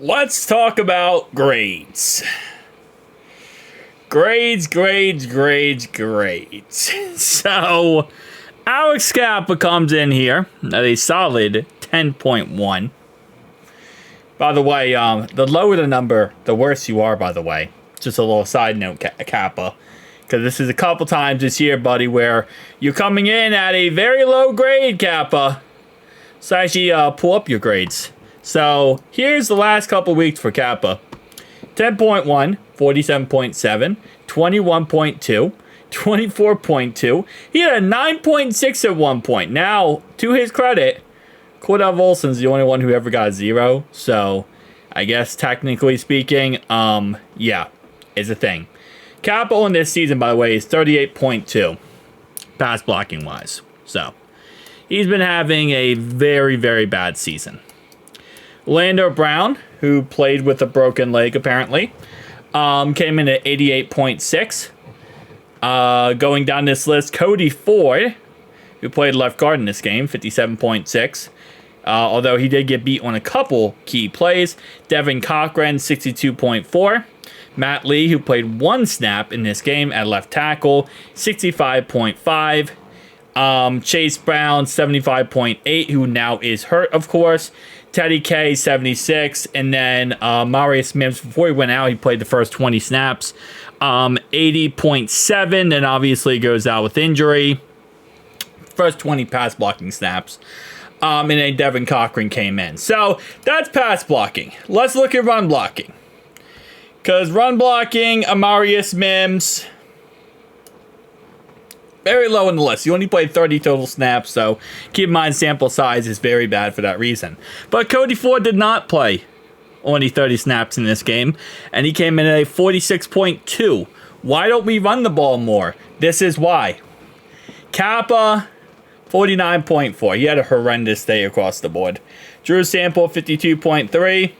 Let's talk about grades. Grades. So, Alex Kappa comes in here at a solid 10.1. By the way, the lower the number, the worse you are, by the way. Just a little side note, Kappa. Because this is a couple times this year, buddy, where you're coming in at a very low grade, Kappa. So actually, pull up your grades. So, here's the last couple weeks for Kappa. 10.1, 47.7, 21.2, 24.2. He had a 9.6 at one point. Now, to his credit, Cordell Volson's the only one who ever got a 0. So, I guess technically speaking, yeah, is a thing. Kappa in this season, by the way, is 38.2 pass blocking wise. So, he's been having a very, very bad season. Orlando Brown, who played with a broken leg apparently, came in at 88.6. Going down this list, Cody Ford, who played left guard in this game, 57.6. Although he did get beat on a couple key plays. Devin Cochran, 62.4. Matt Lee, who played one snap in this game at left tackle, 65.5. Chase Brown, 75.8, who now is hurt, of course. Teddy K, 76. And then Marius Mims, before he went out, he played the first 20 snaps. 80.7, then obviously goes out with injury. First 20 pass blocking snaps. And then Devin Cochran came in. So, that's pass blocking. Let's look at run blocking. Because run blocking, Amarius Mims, very low on the list. He only played 30 total snaps, so keep in mind sample size is very bad for that reason. But Cody Ford did not play only 30 snaps in this game, and he came in at a 46.2. Why don't we run the ball more? This is why. Kappa, 49.4. He had a horrendous day across the board. Drew Sample, 52.3.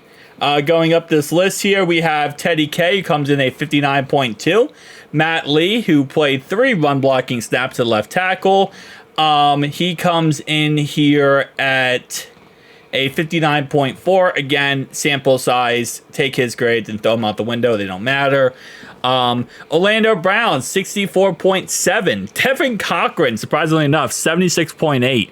Going up this list here, we have Teddy K, who comes in a 59.2. Matt Lee, who played 3 run blocking snaps at left tackle. He comes in here at a 59.4. Again, sample size, take his grades and throw them out the window. They don't matter. Orlando Brown, 64.7. Devin Cochran, surprisingly enough, 76.8.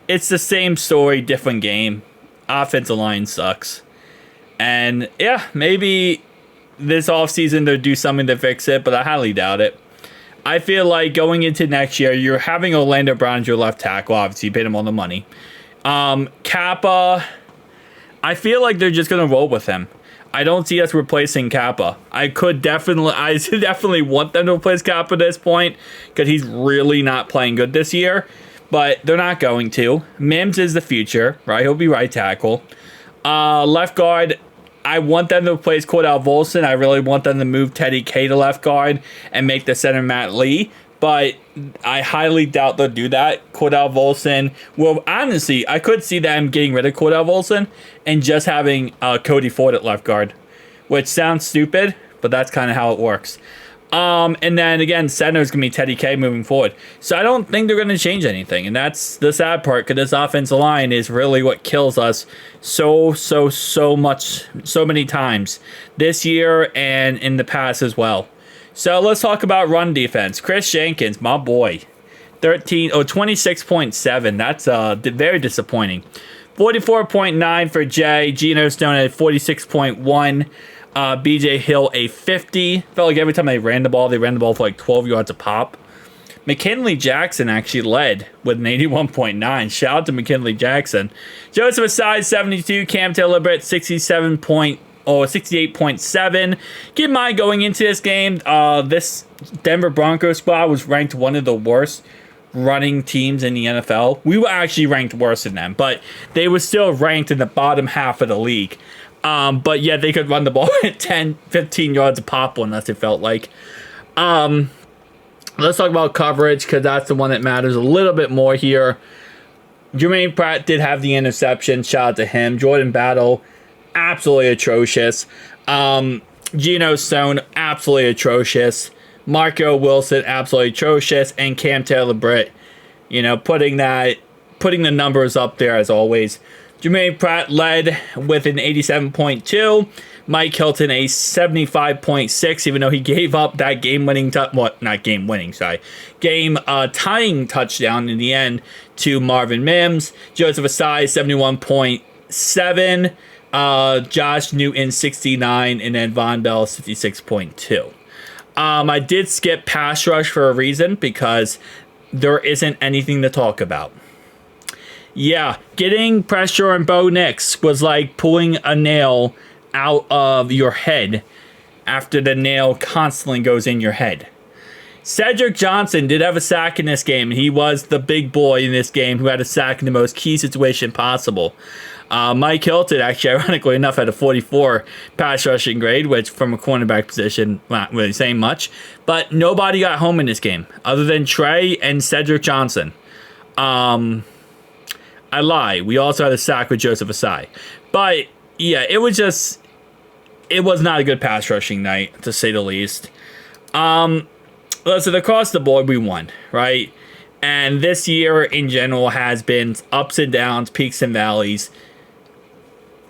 It's the same story, different game. Offensive line sucks. And yeah, maybe this offseason they'll do something to fix it, but I highly doubt it. I feel like going into next year, you're having Orlando Brown as your left tackle. Obviously, you paid him all the money. Kappa, I feel like they're just going to roll with him. I don't see us replacing Kappa. I definitely want them to replace Kappa at this point because he's really not playing good this year. But they're not going to. Mims is the future, right? He'll be right tackle. Left guard, I want them to replace Cordell Volson. I really want them to move Teddy K to left guard and make the center Matt Lee. But I highly doubt they'll do that. Cordell Volson, well, honestly, I could see them getting rid of Cordell Volson and just having Cody Ford at left guard. Which sounds stupid, but that's kind of how it works. And then again, center is going to be Teddy K moving forward. So I don't think they're going to change anything. And that's the sad part because this offensive line is really what kills us so many times this year and in the past as well. So let's talk about run defense. Chris Jenkins, my boy, 26.7. That's very disappointing. 44.9 for Jay. Geno Stone at 46.1. BJ Hill a 50. Felt like every time they ran the ball for like 12 yards a pop. McKinley Jackson actually led with an 81.9. Shout out to McKinley Jackson. Joseph Asai 72. Cam Taylor-Britt 68.7. Keep in mind going into this game, this Denver Broncos squad was ranked one of the worst running teams in the NFL. We were actually ranked worse than them, but they were still ranked in the bottom half of the league. But yeah, they could run the ball at 10, 15 yards a pop on us, it felt like. Let's talk about coverage, because that's the one that matters a little bit more here. Jermaine Pratt did have the interception. Shout out to him. Jordan Battle, absolutely atrocious. Geno Stone, absolutely atrocious. Marco Wilson, absolutely atrocious. And Cam Taylor-Britt, putting that putting the numbers up there as always. Jermaine Pratt led with an 87.2. Mike Hilton a 75.6, even though he gave up that game-tying touchdown in the end to Marvin Mims. Joseph Asai 71.7. Josh Newton 69, and then Von Bell 56.2. I did skip pass rush for a reason, because there isn't anything to talk about. Yeah, getting pressure on Bo Nix was like pulling a nail out of your head after the nail constantly goes in your head. Cedric Johnson did have a sack in this game, and he was the big boy in this game who had a sack in the most key situation possible. Mike Hilton, actually, ironically enough, had a 44 pass rushing grade, which from a cornerback position, not really saying much. But nobody got home in this game, other than Trey and Cedric Johnson. I lie. We also had a sack with Joseph Asai. But, yeah, it was not a good pass rushing night, to say the least. Listen, across the board, we won, right? And this year, in general, has been ups and downs, peaks and valleys.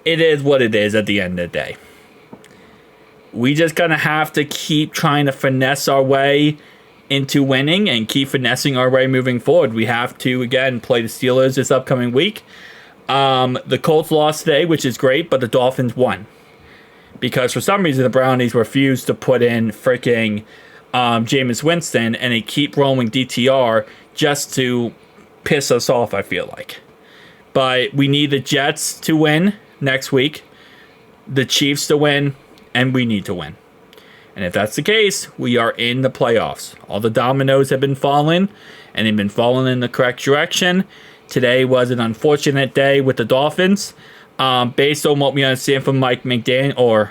It is what it is at the end of the day. We just gonna have to keep trying to finesse our way into winning and keep finessing our way moving forward. We have to, again, play the Steelers this upcoming week. The Colts lost today, which is great, but the Dolphins won. Because for some reason, the Brownies refused to put in freaking Jameis Winston, and they keep rolling DTR just to piss us off, I feel like. But we need the Jets to win next week, the Chiefs to win, and we need to win. And if that's the case, we are in the playoffs. All the dominoes have been falling, and they've been falling in the correct direction. Today was an unfortunate day with the Dolphins. Based on what we understand from Mike McDaniels,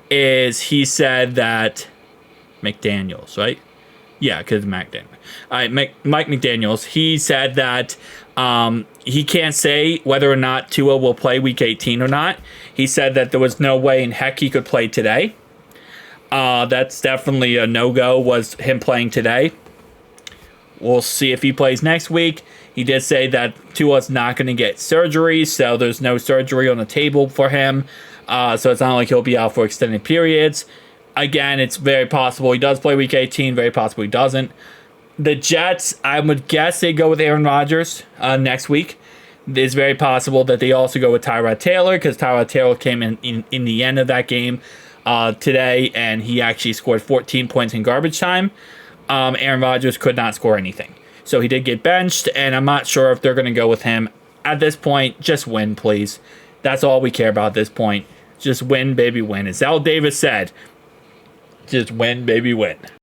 is he said that McDaniels, right? Yeah, because McDaniels. All right, Mike McDaniels, he said that he can't say whether or not Tua will play Week 18 or not. He said that there was no way in heck he could play today. That's definitely a no-go, was him playing today. We'll see if he plays next week. He did say that Tua's not going to get surgery, so there's no surgery on the table for him. So it's not like he'll be out for extended periods. Again, it's very possible he does play Week 18. Very possible he doesn't. The Jets, I would guess they go with Aaron Rodgers next week. It's very possible that they also go with Tyrod Taylor, because Tyrod Taylor came in the end of that game today, and he actually scored 14 points in garbage time. Aaron Rodgers could not score anything. So he did get benched, and I'm not sure if they're going to go with him. At this point, just win, please. That's all we care about at this point. Just win, baby, win. As Al Davis said, just win, baby, win.